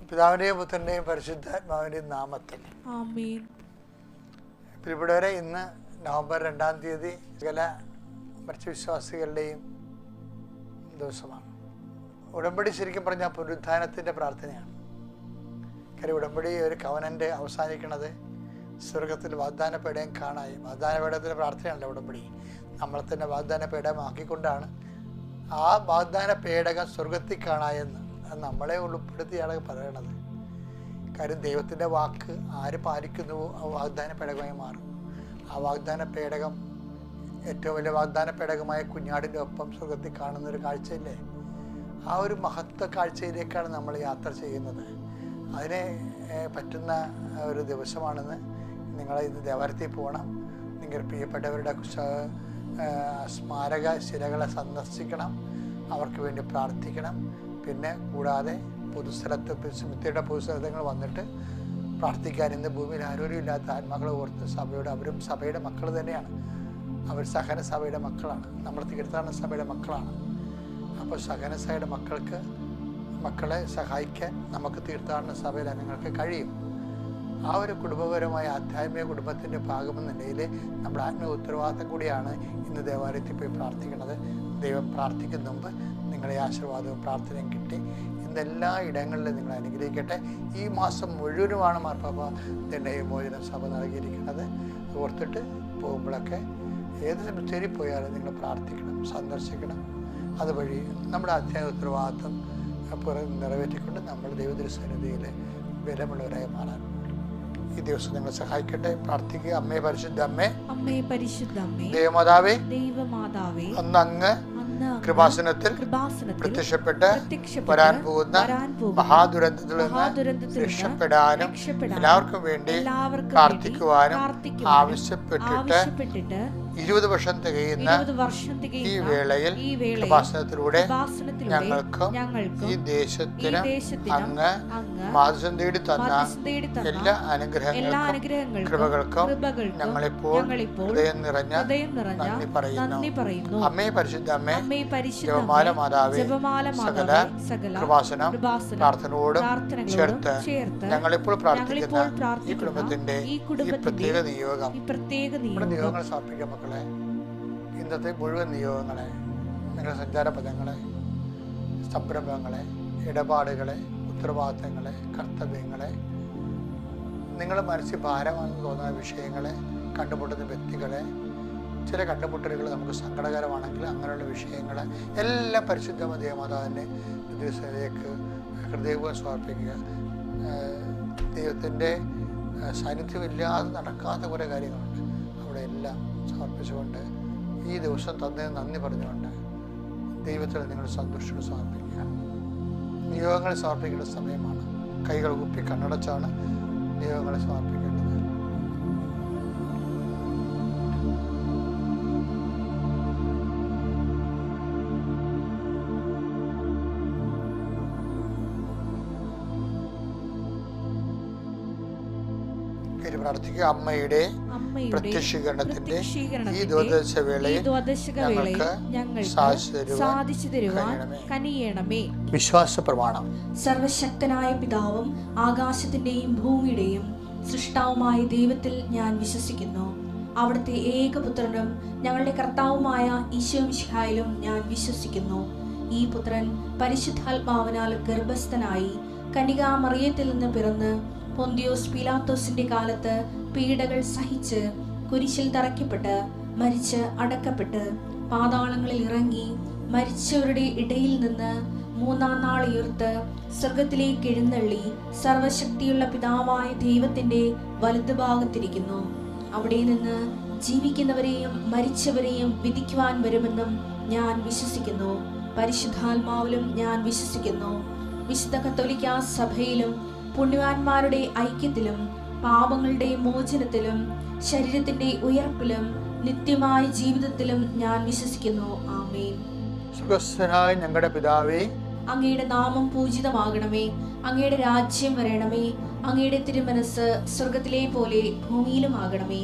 പിതാവിൻ്റെയും പുത്രൻ്റെയും പരിശുദ്ധാത്മാവിൻ്റെയും നാമത്തിൽ ആമേൻ. ഇവിടെ വരെ ഇന്ന് നവംബർ 2-ാം തീയതി സകല മരിച്ച വിശ്വാസികളുടെയും ദിവസമാണ്. ഉടമ്പടി ശരിക്കും പറഞ്ഞാൽ പുനരുത്ഥാനത്തിൻ്റെ പ്രാർത്ഥനയാണ്. കാര്യം ഉടമ്പടി ഒരു കവനൻ്റ് അവസാനിക്കുന്നത് സ്വർഗത്തിൽ വാഗ്ദാന പേടകം കാണായി. വാഗ്ദാന പേടകത്തിൻ്റെ പ്രാർത്ഥനയാണല്ലോ ഉടമ്പടി. നമ്മളെ തന്നെ വാഗ്ദാന പേടകമാക്കിക്കൊണ്ടാണ് ആ വാഗ്ദാന പേടകം സ്വർഗത്തിൽ കാണായെന്ന് അത് നമ്മളെ ഉൾപ്പെടുത്തിയാണ് പറയണത്. കാര്യം ദൈവത്തിൻ്റെ വാക്ക് ആര് പാലിക്കുന്നുവോ ആ വാഗ്ദാന പേടകമായി മാറും. ആ വാഗ്ദാന പേടകം ഏറ്റവും വലിയ വാഗ്ദാന പേടകമായ കുഞ്ഞാടിൻ്റെ ഒപ്പം സ്വർഗത്തിൽ കാണുന്നൊരു കാഴ്ചയില്ലേ? ആ ഒരു മഹത്വ കാഴ്ചയിലേക്കാണ് നമ്മൾ യാത്ര ചെയ്യുന്നത്. അതിനെ പറ്റുന്ന ഒരു ദിവസമാണെന്ന് നിങ്ങൾ ഇന്ന് ദേവാലയത്തിൽ പോകണം. നിങ്ങൾ പ്രിയപ്പെട്ടവരുടെ സ്മാരക ശിലകളെ സന്ദർശിക്കണം, അവർക്ക് വേണ്ടി പ്രാർത്ഥിക്കണം. പിന്നെ കൂടാതെ പൊതുസ്ഥലത്ത് സിമിത്തിയുടെ പൊതുസ്ഥലങ്ങൾ വന്നിട്ട് പ്രാർത്ഥിക്കാൻ. ഇന്ന് ഭൂമിയിൽ ആരോരും ഇല്ലാത്ത ആത്മാക്കളെ ഓർത്ത് അവരും സഭയുടെ മക്കൾ തന്നെയാണ്. അവർ സഹന സഭയുടെ മക്കളാണ്, നമ്മൾ തീർത്ഥാടന സഭയുടെ മക്കളാണ്. അപ്പോൾ സഹന സഭയുടെ മക്കളെ സഹായിക്കാൻ നമുക്ക് തീർത്ഥാടന സഭയിൽ അംഗങ്ങൾക്ക് കഴിയും. ആ ഒരു കുടുംബപരമായ ആധ്യാത്മിക കുടുംബത്തിൻ്റെ ഭാഗമെന്ന നിലയിൽ നമ്മുടെ ആത്മീയ ഉത്തരവാദിത്തം കൂടിയാണ് ഇന്ന് ദേവാലയത്തിൽ പോയി പ്രാർത്ഥിക്കുന്നത്. ദൈവം പ്രാർത്ഥിക്കുന്ന മുമ്പ് നിങ്ങളെ ആശീർവാദവും പ്രാർത്ഥനയും കിട്ടി ഇന്നെല്ലാ ഇടങ്ങളിലും നിങ്ങൾ അനുഗ്രഹിക്കട്ടെ. ഈ മാസം മുഴുവനുമാണ് മാർപ്പാപ്പ ദണ്ഡവിമോചന സഭ നൽകിയിരിക്കുന്നത്. ഓർത്തിട്ട് പോകുമ്പോഴൊക്കെ ഏത് സെമിത്തേരി പോയാലും നിങ്ങൾ പ്രാർത്ഥിക്കണം, സന്ദർശിക്കണം. അതുവഴി നമ്മുടെ അധ്യാത്മിക ഉത്തരവാദിത്തം നിറവേറ്റിക്കൊണ്ട് നമ്മൾ ദൈവദൃസന്നിധിയിൽ ബലമുള്ളവരായി മാറാൻ ഈ ദിവസം നിങ്ങൾ സഹായിക്കട്ടെ. പ്രാർത്ഥിക്കുക. അമ്മേ പരിശുദ്ധ അമ്മേ, അമ്മേ പരിശുദ്ധ അമ്മേ, ദൈവമാതാവേ, ദൈവമാതാവേ, അന്ന് അങ്ങ് കൃപാസനത്തിൽ പ്രത്യക്ഷപ്പെട്ട് വരാൻ പോകുന്ന മഹാദുരന്തത്തിൽ നിന്ന് രക്ഷപ്പെടാനും എല്ലാവർക്കും വേണ്ടി പ്രാർത്ഥിക്കുവാനും ആവശ്യപ്പെട്ടിട്ട് 20 വർഷം തികയുന്ന ഈ വേളയിൽ കൃപാസനത്തിലൂടെ ഞങ്ങൾക്കും ഈ ദേശത്തിനും അങ്ങ് മാർഗം തേടി തന്ന എല്ലാ അനുഗ്രഹങ്ങൾക്കും കൃപകൾക്കും ഞങ്ങളിപ്പോൾ ഹൃദയം നിറഞ്ഞ നന്ദി പറയുന്നു. അമ്മേ പരിശുദ്ധ അമ്മേ, ജപമാല മാതാവേ, സകല കൃപാസനം പ്രാർത്ഥനയോടും ചേർത്ത് ഞങ്ങളിപ്പോൾ പ്രാർത്ഥിക്കുന്ന ഈ കുടുംബത്തിന്റെ ഈ പ്രത്യേക നിയോഗം നമ്മുടെ നിയോഗങ്ങൾ സമർപ്പിക്കാം. മക്കളെ, ഇന്നത്തെ മുഴുവൻ നിയോഗങ്ങളെ, നിങ്ങളുടെ സഞ്ചാരപഥങ്ങളെ, സംരംഭങ്ങളെ, ഇടപാടുകളെ, ഉത്തരവാദിത്തങ്ങളെ, കർത്തവ്യങ്ങളെ, നിങ്ങളുടെ മനസ്സിൽ ഭാരമാണെന്ന് തോന്നുന്ന വിഷയങ്ങളെ, കണ്ടുമുട്ടുന്ന വ്യക്തികളെ, ചില കണ്ടുമുട്ടലുകൾ നമുക്ക് സങ്കടകരമാണെങ്കിൽ അങ്ങനെയുള്ള വിഷയങ്ങൾ എല്ലാം പരിശുദ്ധ ദേവമാതാവിൻ്റെ ദിവസത്തിലേക്ക് ഹൃദയപൂർവ്വം സമർപ്പിക്കുക. ദൈവത്തിൻ്റെ സാന്നിധ്യമില്ലാതെ നടക്കാത്ത കുറേ കാര്യങ്ങളുണ്ട്. അവിടെ എല്ലാം സമർപ്പിച്ചുകൊണ്ട് ഈ ദിവസം തന്നതിന് നന്ദി പറഞ്ഞുകൊണ്ട് ദൈവത്തിൽ നിങ്ങൾ സന്തോഷത്തോടെ സമർപ്പിക്കുക. നിയോഗങ്ങൾ സമർപ്പിക്കേണ്ട സമയമാണ്. കൈകൾ കുപ്പി കണ്ണടച്ചാണ് നിയോഗങ്ങളെ സമർപ്പിക്കേണ്ടത്. പ്രാർത്ഥിക്കുക. അമ്മയുടെ പ്രത്യക്ഷീകരണത്തിന്റെ ഈ ദ്വാദശ വേളയിൽ ഞങ്ങൾക്ക് സാധിച്ചു തരുവാൻ കനിയണമേ. വിശ്വാസ പ്രമാണം. സർവശക്തനായ പിതാവും ആകാശത്തിന്റെയും ഭൂമിയുടെയും സൃഷ്ടാവുമായ ദൈവത്തിൽ ഞാൻ വിശ്വസിക്കുന്നു. അവിടുത്തെ ഏകപുത്രനും ഞങ്ങളുടെ കർത്താവുമായ ഈശോ മിശിഹായിലും ഞാൻ വിശ്വസിക്കുന്നു. ഈ പുത്രൻ പരിശുദ്ധാത്മാവിനാൽ ഗർഭസ്ഥനായി കന്യകാമറിയത്തിൽ നിന്ന് പിറന്ന് പൊന്തിയോസ് പീലാത്തോസിന്റെ കാലത്ത് പീഡകൾ സഹിച്ച് കുരിശിൽ തറയ്ക്കപ്പെട്ട് മരിച്ച് അടക്കപ്പെട്ട് പാതാളങ്ങളിൽ ഇറങ്ങി മരിച്ചവരുടെ ഇടയിൽ നിന്ന് 3-ാം നാൾ ഉയർത്ത് സ്വർഗത്തിലേക്ക് എഴുന്നള്ളി സർവശക്തിയുള്ള പിതാവായ ദൈവത്തിന്റെ വലതുഭാഗത്തിരിക്കുന്നു. അവിടെ നിന്ന് ജീവിക്കുന്നവരെയും മരിച്ചവരെയും വിധിക്കുവാൻ വരുമെന്നും ഞാൻ വിശ്വസിക്കുന്നു. പരിശുദ്ധാത്മാവിലും ഞാൻ വിശ്വസിക്കുന്നു. വിശുദ്ധ കത്തോലിക്കാ സഭയിലും പുണ്യവാന്മാരുടെ ഐക്യത്തിലും പാപങ്ങളുടെ മോചനത്തിലും ശരീരത്തിന്റെ ഉയർപ്പിലും നിത്യമായ ജീവിതത്തിലും ഞാൻ വിശ്വസിക്കുന്നു. ആമേൻ. സുഖസ്ഥനായ ഞങ്ങളുടെ പിതാവേ, അങ്ങയുടെ നാമം പൂജിതമാകണമേ. അങ്ങയുടെ രാജ്യം വരണമേ. അങ്ങയുടെ തിരുമനസ് സ്വർഗത്തിലെ പോലെ ഭൂമിയിലും ആകണമേ.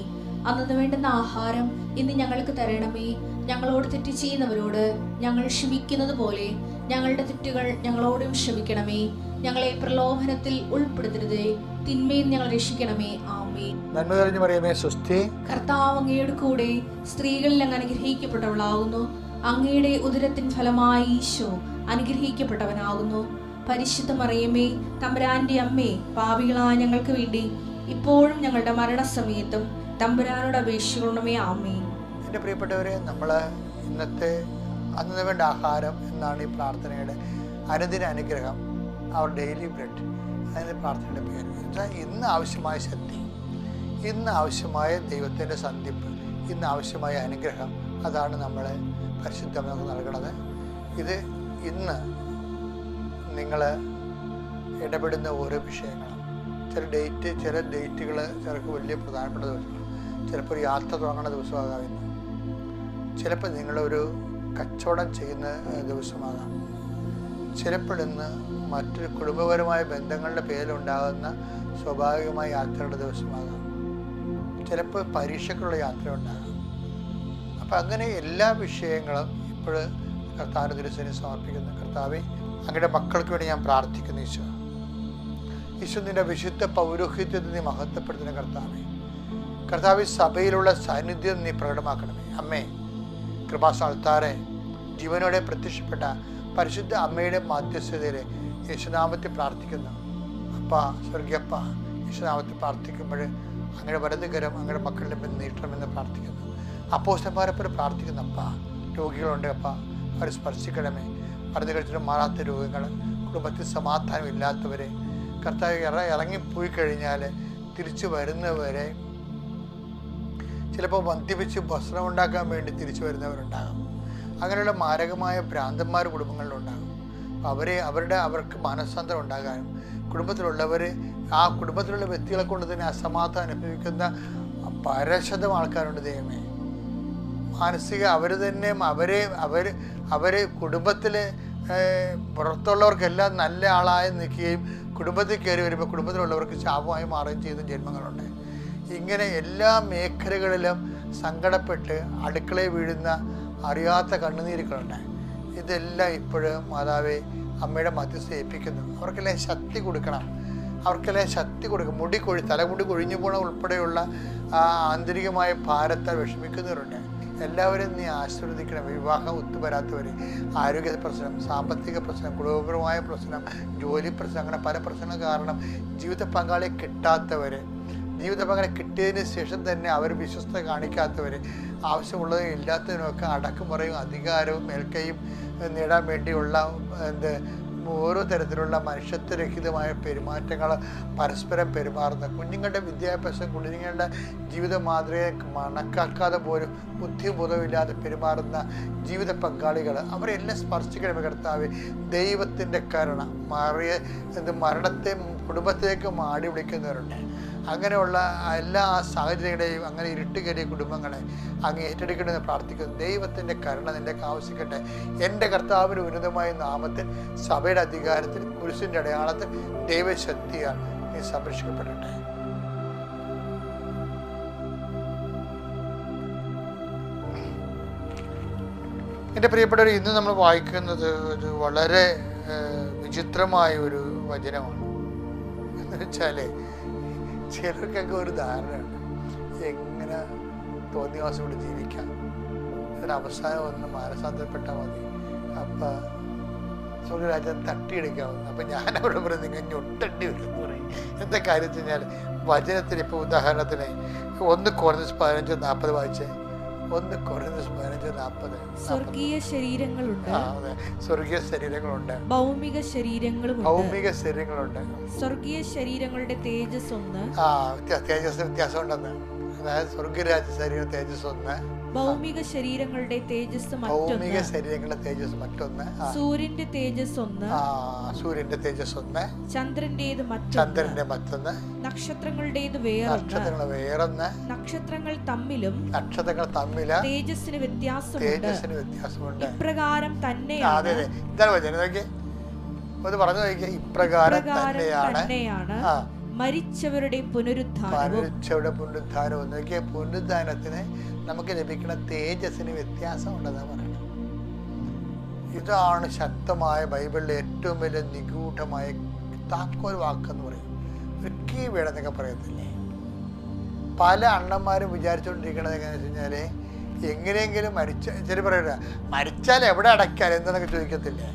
അന്നു വേണ്ടുന്ന ആഹാരം ഇന്ന് ഞങ്ങൾക്ക് തരണമേ. ഞങ്ങളോട് തെറ്റ് ചെയ്യുന്നവരോട് ഞങ്ങൾ ക്ഷമിക്കുന്നത് പോലെ ഞങ്ങളുടെ തെറ്റുകൾ ഞങ്ങളോടും ക്ഷമിക്കണമേ. ഞങ്ങളെ പ്രലോഭനത്തിൽ ഉൾപ്പെടുത്തരുതേ, തിന്മയിൽ ഞങ്ങൾ രക്ഷിക്കണമേ. ആമേൻ. നന്മ നിറഞ്ഞ മറിയമേ, സ്വസ്തി. കർത്താവ് അങ്ങയുടെ കൂടെ സ്ത്രീകളിൽ അങ്ങ് അനുഗ്രഹിക്കപ്പെട്ടവളാകുന്നു. അങ്ങയുടെ ഉദരത്തിൻ ഫലമായി ഈശോ അനുഗ്രഹിക്കപ്പെട്ടവനാകുന്നു. പരിശുദ്ധ മറിയമേ, തമ്പുരാന്റെ അമ്മേ, പാപികളായ ഞങ്ങൾക്ക് വേണ്ടി ഇപ്പോഴും ഞങ്ങളുടെ മരണസമയത്തും തമ്പുരാനോട് അപേക്ഷിക്കണമേ. ആമേൻ. എൻ്റെ പ്രിയപ്പെട്ടവരെ, നമ്മൾ ഇന്നത്തെ അന്ന് വേണ്ട ആഹാരം എന്നാണ് ഈ പ്രാർത്ഥനയുടെ അനുദിന അനുഗ്രഹം, അവർ ഡെയിലി ബ്രെഡ്, അതിൻ്റെ പ്രാർത്ഥനയുടെ പേര്. എന്നാൽ ഇന്ന് ആവശ്യമായ ശക്തി, ഇന്ന് ആവശ്യമായ ദൈവത്തിൻ്റെ സന്ധിപ്പ്, ഇന്ന് ആവശ്യമായ അനുഗ്രഹം, അതാണ് നമ്മളെ പരിശുദ്ധം നമുക്ക് നൽകണത്. ഇത് ഇന്ന് നിങ്ങൾ ഇടപെടുന്ന ഓരോ വിഷയങ്ങളും, ചില ഡേറ്റുകൾ ചിലർക്ക് വലിയ പ്രധാനപ്പെട്ട ദിവസങ്ങൾ, ചിലപ്പോൾ ഒരു യാത്ര തുടങ്ങുന്ന ദിവസമാകാം ഇന്ന്, ചിലപ്പോൾ നിങ്ങളൊരു കച്ചവടം ചെയ്യുന്ന ദിവസമാകാം, ചിലപ്പോൾ ഇന്ന് മറ്റൊരു കുടുംബപരമായ ബന്ധങ്ങളുടെ പേരിലുണ്ടാകുന്ന സ്വാഭാവികമായ യാത്രയുടെ ദിവസമാകാം, ചിലപ്പോൾ പരീക്ഷയ്ക്കുള്ള യാത്ര ഉണ്ടാകാം. അപ്പം അങ്ങനെ എല്ലാ വിഷയങ്ങളും ഇപ്പോൾ കർത്താവിൻ്റെ തിരുസേനയിൽ സമർപ്പിക്കുന്നു. കർത്താവെ, അങ്ങയുടെ മക്കൾക്ക് വേണ്ടി ഞാൻ പ്രാർത്ഥിക്കുന്നു. ഈശോ നിൻ്റെ വിശുദ്ധ പൗരോഹിത്യത്തെ നീ മഹത്വപ്പെടുത്തുന്ന കർത്താവെ, സഭയിലുള്ള സാന്നിധ്യം നീ പ്രകടമാക്കണമേ. അമ്മേ, കൃപാസ്ഥാനത്താറെ ജീവനോടെ പ്രത്യക്ഷപ്പെട്ട പരിശുദ്ധ അമ്മയുടെ മാധ്യസ്ഥതയിൽ യേശുനാമത്തിൽ പ്രാർത്ഥിക്കുന്നു. അപ്പ, സ്വർഗീയപ്പ, യേശുനാമത്തിൽ പ്രാർത്ഥിക്കുമ്പോൾ അങ്ങയുടെ വലതുകരം അങ്ങയുടെ മക്കളുടെ മേൽ നീട്ടണമെന്ന് പ്രാർത്ഥിക്കുന്നു. അപ്പോസ്തലന്മാരെപ്പോലെ പ്രാർത്ഥിക്കുന്നു. അപ്പ, രോഗികളുണ്ട് അപ്പ, അവർ സ്പർശിക്കണമേ. മരുന്ന് കഴിച്ചിട്ട് മാറാത്ത രോഗങ്ങൾ, കുടുംബത്തിൽ സമാധാനം ഇല്ലാത്തവരെ, കർത്താവ് ഇറങ്ങിപ്പോയി കഴിഞ്ഞാൽ തിരിച്ചു വരുന്നവരെ, ചിലപ്പോൾ മദ്യപിച്ച് ഭക്ഷണം ഉണ്ടാക്കാൻ വേണ്ടി തിരിച്ചു വരുന്നവരുണ്ടാകും. അങ്ങനെയുള്ള മാരകമായ ഭ്രാന്തന്മാർ കുടുംബങ്ങളിലുണ്ടാകും. അവർക്ക് മാനസാന്തരം ഉണ്ടാകാനും, കുടുംബത്തിലുള്ളവർ ആ കുടുംബത്തിലുള്ള വ്യക്തികളെ കൊണ്ട് തന്നെ അസമാധാനം അനുഭവിക്കുന്ന പരശതം ആൾക്കാരുണ്ട്. ദൈവമേ, മാനസിക അവർ കുടുംബത്തിലെ പുറത്തുള്ളവർക്കെല്ലാം നല്ല ആളായി നിൽക്കുകയും കുടുംബത്തിൽ കയറി വരുമ്പോൾ കുടുംബത്തിലുള്ളവർക്ക് ശാപമായി മാറുകയും ചെയ്യുന്ന ജന്മങ്ങളുണ്ട്. ഇങ്ങനെ എല്ലാ മേഖലകളിലും സങ്കടപ്പെട്ട് അടുക്കളയിൽ വീഴുന്ന അറിയാത്ത കണ്ണുനീരുകളുണ്ട്. ഇതെല്ലാം ഇപ്പോഴും മാതാവേ അമ്മയുടെ മധ്യസ്ഥ ഏൽപ്പിക്കുന്നു. അവർക്കെല്ലാം ശക്തി കൊടുക്കണം, തലമുടി കൊഴിഞ്ഞു പോണ ഉൾപ്പെടെയുള്ള ആന്തരികമായ ഭാരത്താൽ വിഷമിക്കുന്നവരുണ്ട്. എല്ലാവരും നീ ആശീർവദിക്കണം. വിവാഹം ഒത്തുവരാത്തവർ, ആരോഗ്യ പ്രശ്നം, സാമ്പത്തിക പ്രശ്നം, കുടുംബപരമായ പ്രശ്നം, ജോലി പ്രശ്നം, അങ്ങനെ പല പ്രശ്നങ്ങൾ കാരണം ജീവിത പങ്കാളിയെ കിട്ടാത്തവർ, ജീവിത പങ്കാളി കിട്ടിയതിന് ശേഷം തന്നെ അവർ വിശ്വസ്തത കാണിക്കാത്തവർ, ആവശ്യമുള്ളതും ഇല്ലാത്തതിനുമൊക്കെ അടക്കുമുറയും അധികാരവും മേൽക്കൈയും നേടാൻ വേണ്ടിയുള്ള ഓരോ തരത്തിലുള്ള മനുഷ്യത്വരഹിതമായ പെരുമാറ്റങ്ങൾ പരസ്പരം പെരുമാറുന്ന, കുഞ്ഞുങ്ങളുടെ വിദ്യാഭ്യാസം, കുഞ്ഞുങ്ങളുടെ ജീവിത മാതൃകയെ കണക്കാക്കാതെ പോലും ബുദ്ധിബോധമില്ലാതെ പെരുമാറുന്ന ജീവിത പങ്കാളികൾ, അവരെല്ലാം സ്പർശിക്കണമേ കർത്താവേ. ദൈവത്തിൻ്റെ കരുണ മരണത്തെ കുടുംബത്തിലേക്ക് മാടി വിളിക്കുന്നവരുണ്ട്. അങ്ങനെയുള്ള എല്ലാ സാഹചര്യങ്ങളെയും അങ്ങനെ ഇരുട്ടുകയറിയ കുടുംബങ്ങളെ അങ്ങ് ഏറ്റെടുക്കണമെന്ന് പ്രാർത്ഥിക്കുന്നു. ദൈവത്തിൻ്റെ കരുണ നിൻ്റെയൊക്കെ ആവശ്യിക്കട്ടെ. എൻ്റെ കർത്താവിന് ഉന്നതമായ നാമത്തിൽ, സഭയുടെ അധികാരത്തിൽ, കുരിശിൻ്റെ അടയാളത്തിൽ, ദൈവശക്തിയാൽ നീ സംരക്ഷിക്കപ്പെടട്ടെ. എൻ്റെ പ്രിയപ്പെട്ടവർ, ഇന്ന് നമ്മൾ വായിക്കുന്നത് ഒരു വളരെ വിചിത്രമായ ഒരു വചനമാണ്. എന്ന് വെച്ചാൽ ചിലർക്കൊക്കെ ഒരു ധാരണയുണ്ട് എങ്ങനെ തോന്നിവാസം കൊണ്ട് ജീവിക്കാം, അതിനവസാനം ഒന്ന് മാനസാന്തരപ്പെട്ടാൽ മതി, അപ്പം സ്വർഗരാജ്യം തട്ടിയെടുക്കാവുന്നു. അപ്പം ഞാനവിടെ പറയും നിങ്ങൾ ഞൊട്ടേണ്ടി വരും എന്ന് പറയും. എന്താ കാര്യം വെച്ച് കഴിഞ്ഞാൽ വചനത്തിന് ഇപ്പോൾ ഉദാഹരണത്തിന് 1 Corinthians 15:40 വായിച്ചേ. 1 Corinthians 15:40. സ്വർഗീയ ശരീരങ്ങളുണ്ട്, സ്വർഗീയ ശരീരങ്ങളുണ്ട്, ഭൗമിക ശരീരങ്ങളുണ്ട്. സ്വർഗീയ ശരീരങ്ങളുടെ തേജസ് ഒന്ന്. തേജസ് വ്യത്യാസം ഉണ്ടെന്ന്. അതായത് സ്വർഗരാജ്യ ശരീര തേജസ് ഒന്ന്, ഭൗമിക ശരീരങ്ങളുടെ തേജസ് മറ്റൊന്ന്, സൂര്യന്റെ തേജസ് ഒന്ന്, ചന്ദ്രന്റേത് മറ്റൊന്ന്, നക്ഷത്രങ്ങളുടേത് വേറൊന്ന്, നക്ഷത്രങ്ങൾ തമ്മിലും തേജസ്സിന് വ്യത്യാസമുണ്ട്. ഇപ്രകാരം തന്നെയാണ് മരിച്ചവരുടെ പുനരുദ്ധാനവും നോക്കിയ പുനരുദ്ധാനത്തിന് നമുക്ക് ലഭിക്കുന്ന തേജസ്സിന് വ്യത്യാസം ഉണ്ടെന്നാണ് പറയുന്നത്. ഇതാണ് ശക്തമായ ബൈബിളിലെ ഏറ്റവും വലിയ നിഗൂഢമായ താക്കോൽ വാക്കെന്ന് പറയും. ഒരു കീ വേർഡ് എന്നൊക്കെ പറയത്തില്ലേ. പല അണ്ണന്മാരും വിചാരിച്ചുകൊണ്ടിരിക്കണത് എങ്ങനെയാണെന്ന് വെച്ച് കഴിഞ്ഞാൽ എങ്ങനെയെങ്കിലും ചില പറയണ്ട, മരിച്ചാൽ എവിടെ അടയ്ക്കാൽ എന്തെന്നൊക്കെ ചോദിക്കത്തില്ലേ.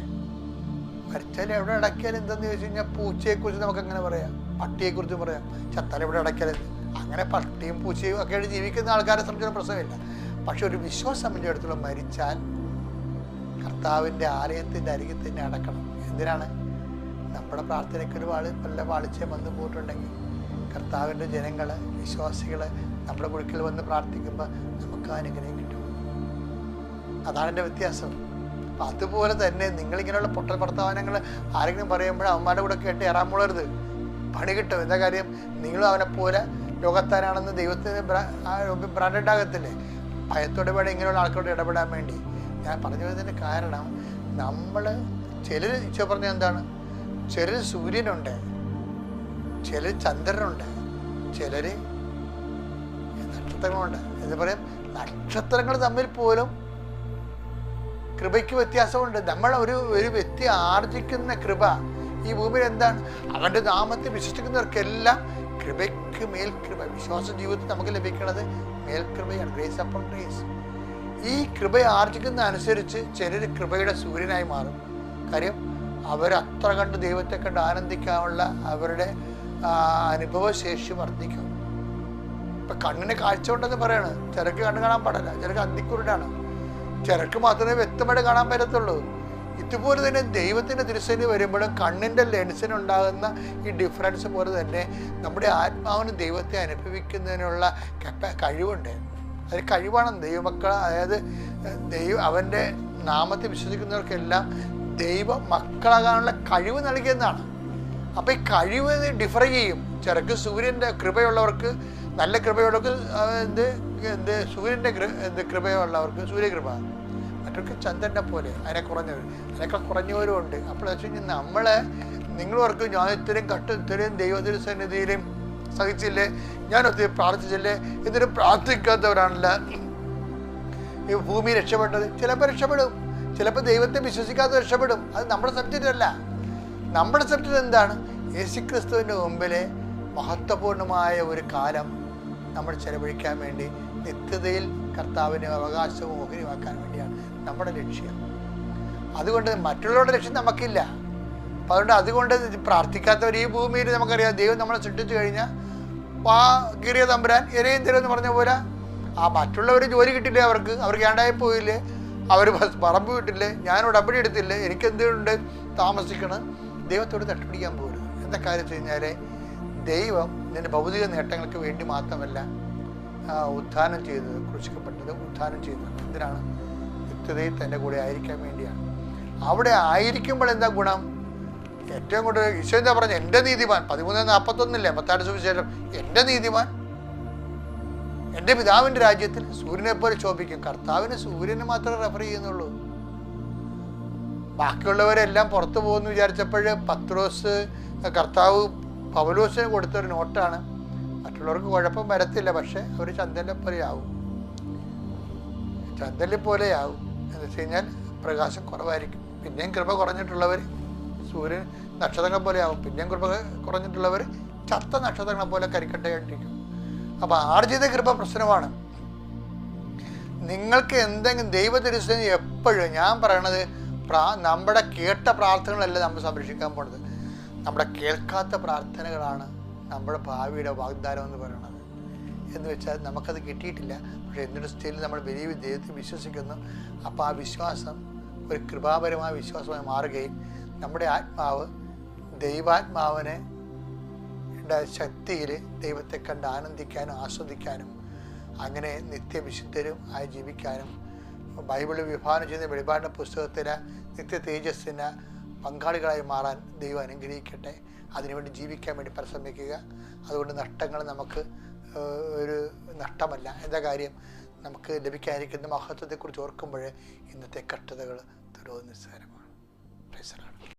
മരിച്ചാൽ എവിടെ അടയ്ക്കാൽ എന്തെന്ന് ചോദിച്ചു കഴിഞ്ഞാൽ പൂച്ചയെക്കുറിച്ച് നമുക്ക് അങ്ങനെ പറയാം, പട്ടിയെക്കുറിച്ച് പറയാം. ചത്താൽ എവിടെ അടയ്ക്കാൽ അങ്ങനെ പട്ടിയും പൂച്ചയും ഒക്കെ ആയിട്ട് ജീവിക്കുന്ന ആൾക്കാരെ സംബന്ധിച്ച പ്രശ്നമില്ല. പക്ഷെ ഒരു വിശ്വാസം സംബന്ധിച്ചിടത്തോളം മരിച്ചാൽ കർത്താവിൻ്റെ ആലയത്തിൻ്റെ അരികിൽ തന്നെ അടക്കണം. എന്തിനാണ്? നമ്മുടെ പ്രാർത്ഥനയ്ക്ക് ഒരു വല്ല പാളിച്ചയും വന്നു പോയിട്ടുണ്ടെങ്കിൽ കർത്താവിൻ്റെ ജനങ്ങൾ, വിശ്വാസികൾ നമ്മുടെ കുഴുക്കിൽ വന്ന് പ്രാർത്ഥിക്കുമ്പോൾ നമുക്ക് അനുഗ്രഹം കിട്ടും. അതാണ് എൻ്റെ വ്യത്യാസം. അപ്പം അതുപോലെ തന്നെ നിങ്ങളിങ്ങനെയുള്ള പൊട്ടൽ വർത്തമാനങ്ങൾ ആരെങ്കിലും പറയുമ്പോൾ അവന്മാരുടെ കൂടെ കേട്ട് ഏറാമുളരുത്, പണി കിട്ടും. എന്താ കാര്യം? നിങ്ങളും അവനെപ്പോലെ ലോകത്താനാണെന്ന് ദൈവത്തിന് ബ്രാൻഡഡ് ആകത്തില്ലേ. ഭയത്തോടെ വേണം ഇങ്ങനെയുള്ള ആൾക്കാരോട് ഇടപെടാൻ വേണ്ടി. ഞാൻ പറഞ്ഞു വരുന്നതിൻ്റെ കാരണം, നമ്മൾ ചിലർ ഈശോ പറഞ്ഞ എന്താണ്, ചിലർ സൂര്യനുണ്ട്, ചിലർ ചന്ദ്രനുണ്ട്, ചിലർ നക്ഷത്രങ്ങളുണ്ട് എന്ന് പറയും. നക്ഷത്രങ്ങൾ തമ്മിൽ പോലും കൃപയ്ക്ക് വ്യത്യാസമുണ്ട്. നമ്മൾ ഒരു വ്യക്തി ആർജിക്കുന്ന കൃപ ഈ ഭൂമിയിൽ എന്താണ്? അവൻ്റെ നാമത്തിൽ വിശ്വസിക്കുന്നവർക്കെല്ലാം കൃപയ്ക്ക് മേൽകൃപ. വിശ്വാസ ജീവിതത്തിൽ നമുക്ക് ലഭിക്കുന്നത് മേൽകൃപയാണ്, ഗ്രേസ് അപ്പോൺ ഗ്രേസ്. ഈ കൃപ ആർജിക്കുന്ന അനുസരിച്ച് ചിലർ കൃപയുടെ സൂര്യനായി മാറും. കാര്യം അവരത്ര കണ്ട് ദൈവത്തെ കണ്ട് ആനന്ദിക്കാനുള്ള അവരുടെ അനുഭവശേഷി വർദ്ധിക്കും. ഇപ്പം കണ്ണിന് കാഴ്ച ഉണ്ടെന്ന് പറയാണ്. ചിലർക്ക് കണ്ണ് കാണാൻ പാടില്ല, ചിലർക്ക് അന്തിക്കുരുടാണ്, ചിലർക്ക് മാത്രമേ വ്യക്തമായിട്ട് കാണാൻ പറ്റത്തുള്ളൂ. ഇതുപോലെ തന്നെ ദൈവത്തിൻ്റെ തിരുസന്നിധി വരുമ്പോഴും കണ്ണിൻ്റെ ലെൻസിനുണ്ടാകുന്ന ഈ ഡിഫറൻസ് പോലെ തന്നെ നമ്മുടെ ആത്മാവിന് ദൈവത്തെ അനുഭവിക്കുന്നതിനുള്ള കഴിവുണ്ട്. അത് കഴിവാണ് ദൈവമക്കൾ, അതായത് അവൻ്റെ നാമത്തെ വിശ്വസിക്കുന്നവർക്കെല്ലാം ദൈവ മക്കളാകാനുള്ള കഴിവ് നൽകിയെന്നാണ്. അപ്പോൾ ഈ കഴിവ് ഡിഫർ ചെയ്യും. ചിലർക്ക് സൂര്യൻ്റെ കൃപയുള്ളവർക്ക്, നല്ല കൃപയുള്ളവർക്ക് സൂര്യൻ്റെ കൃപയുള്ളവർക്ക് സൂര്യകൃപ, മറ്റവർക്ക് ചന്ദ്രനെ പോലെ അതിനൊക്കെ കുറഞ്ഞവരും ഉണ്ട്. അപ്പോൾ വെച്ച് കഴിഞ്ഞാൽ നിങ്ങൾ ഓർക്കും ഞാൻ ഇത്രയും ദൈവത്തിൻ്റെ സന്നിധിയിലും സഹിച്ചില്ലേ, ഞാൻ ഒത്തിരി പ്രാർത്ഥിച്ചില്ലേ, എന്നിട്ട് പ്രാർത്ഥിക്കാത്തവരാണല്ല ഈ ഭൂമി രക്ഷപ്പെട്ടത്. ചിലപ്പോൾ രക്ഷപ്പെടും, ചിലപ്പോൾ ദൈവത്തെ വിശ്വസിക്കാതെ രക്ഷപ്പെടും. അത് നമ്മുടെ സബ്ജക്റ്റ് അല്ല. നമ്മുടെ സബ്ജക്റ്റ് എന്താണ്? യേശുക്രിസ്തുവിൻ്റെ മുമ്പിലെ മഹത്വപൂർണമായ ഒരു കാലം നമ്മൾ ചെലവഴിക്കാൻ വേണ്ടി, നിത്യതയിൽ കർത്താവിനെ അവകാശവും ഓഹരിയാക്കാൻ വേണ്ടിയാണ് നമ്മുടെ ലക്ഷ്യം. അതുകൊണ്ട് മറ്റുള്ളവരുടെ ലക്ഷ്യം നമുക്കില്ല. അപ്പം അതുകൊണ്ട് പ്രാർത്ഥിക്കാത്തവർ ഈ ഭൂമിയിൽ നമുക്കറിയാം, ദൈവം നമ്മളെ സൃഷ്ടിച്ചു കഴിഞ്ഞാൽ കീറിയ തമ്പുരാൻ എരയും തരുമെന്ന് പറഞ്ഞ പോലെ മറ്റുള്ളവർ ജോലി കിട്ടില്ലേ, അവർക്ക് ഏണ്ടായി പോയില്ലേ, അവർ പറമ്പ് കിട്ടില്ലേ, ഞാൻ ഉടമ്പടി എടുത്തില്ലേ, എനിക്കെന്തുകൊണ്ട് താമസിക്കണം. ദൈവത്തോട് തട്ടുപിടിക്കാൻ പോകരുത്. എന്താ കാര്യം വെച്ച് കഴിഞ്ഞാൽ ദൈവം നിന്റെ ഭൗതിക നേട്ടങ്ങൾക്ക് വേണ്ടി മാത്രമല്ല ഉത്ഥാനം ചെയ്തത്, ക്രൂശിക്കപ്പെട്ടത്, ഉത്ഥാനം ചെയ്തത് എന്തിനാണ്? നിത്യതയിൽ തൻ്റെ കൂടെ ആയിരിക്കാൻ വേണ്ടിയാണ്. അവിടെ ആയിരിക്കുമ്പോൾ എന്താ ഗുണം? ഏറ്റവും കൂടുതൽ ഈശോ എന്താ പറഞ്ഞത്? എൻ്റെ നീതിമാൻ 13:41 മത്തായിയുടെ സുവിശേഷം, എൻ്റെ നീതിമാൻ എൻ്റെ പിതാവിൻ്റെ രാജ്യത്തിൽ സൂര്യനെ പോലെ ശോഭിക്കും. കർത്താവിന് സൂര്യനെ മാത്രമേ റെഫർ ചെയ്യുന്നുള്ളൂ. ബാക്കിയുള്ളവരെല്ലാം പുറത്തു പോകുമെന്ന് വിചാരിച്ചപ്പോൾ പത്രോസ് കർത്താവ് പൗലോസിന് കൊടുത്തൊരു നോട്ടാണ്. മറ്റുള്ളവർക്ക് കുഴപ്പം വരത്തില്ല, പക്ഷെ അവർ ചന്ദ്രനെ പോലെയാവും. ചന്ദ്രനെ പോലെയാവും എന്ന് വെച്ച് കഴിഞ്ഞാൽ പ്രകാശം കുറവായിരിക്കും. പിന്നെയും കൃപ കുറഞ്ഞിട്ടുള്ളവർ സൂര്യൻ നക്ഷത്രങ്ങളെ പോലെയാവും. പിന്നെയും കൃപ കുറഞ്ഞിട്ടുള്ളവർ ചത്ത നക്ഷത്രങ്ങളെ പോലെ കരിക്കട്ടയായിട്ടിരിക്കും. അപ്പം ആർജിത കൃപ പ്രശ്നമാണ്. നിങ്ങൾക്ക് എന്തെങ്കിലും ദൈവത്തിരുസന്നിധി എപ്പോഴും ഞാൻ പറയണത് നമ്മുടെ കേട്ട പ്രാർത്ഥനകളല്ല നമ്മൾ സംരക്ഷിക്കാൻ പോണത്. നമ്മുടെ കേൾക്കാത്ത പ്രാർത്ഥനകളാണ് നമ്മുടെ ഭാവിയുടെ വാഗ്ദാനം എന്ന് പറയുന്നത്. എന്ന് വെച്ചാൽ നമുക്കത് കിട്ടിയിട്ടില്ല, പക്ഷേ എന്നിട്ട് സ്റ്റിൽ നമ്മൾ വലിയ ദൈവത്തെ വിശ്വസിക്കുന്നു. അപ്പോൾ ആ വിശ്വാസം ഒരു കൃപാപരമായ വിശ്വാസമായി മാറുകയും നമ്മുടെ ആത്മാവ് ദൈവാത്മാവിനെ ശക്തിയിൽ ദൈവത്തെ കണ്ട് ആനന്ദിക്കാനും ആസ്വദിക്കാനും അങ്ങനെ നിത്യവിശുദ്ധരും ആയി ജീവിക്കാനും ബൈബിളിൽ വിഭാവനം ചെയ്യുന്ന വെളിപാടിൻ്റെ പുസ്തകത്തിന് നിത്യ തേജസ്സിന് പങ്കാളികളായി മാറാൻ ദൈവം അനുഗ്രഹിക്കട്ടെ. അതിനുവേണ്ടി ജീവിക്കാൻ വേണ്ടി പരിശ്രമിക്കുക. അതുകൊണ്ട് നഷ്ടങ്ങൾ നമുക്ക് ഒരു നഷ്ടമല്ല. എന്താ കാര്യം? നമുക്ക് ലഭിക്കാനിരിക്കുന്ന മഹത്വത്തെക്കുറിച്ച് ഓർക്കുമ്പോൾ ഇന്നത്തെ കഷ്ടതകൾ തുലോ നിസ്സാരമാണ്.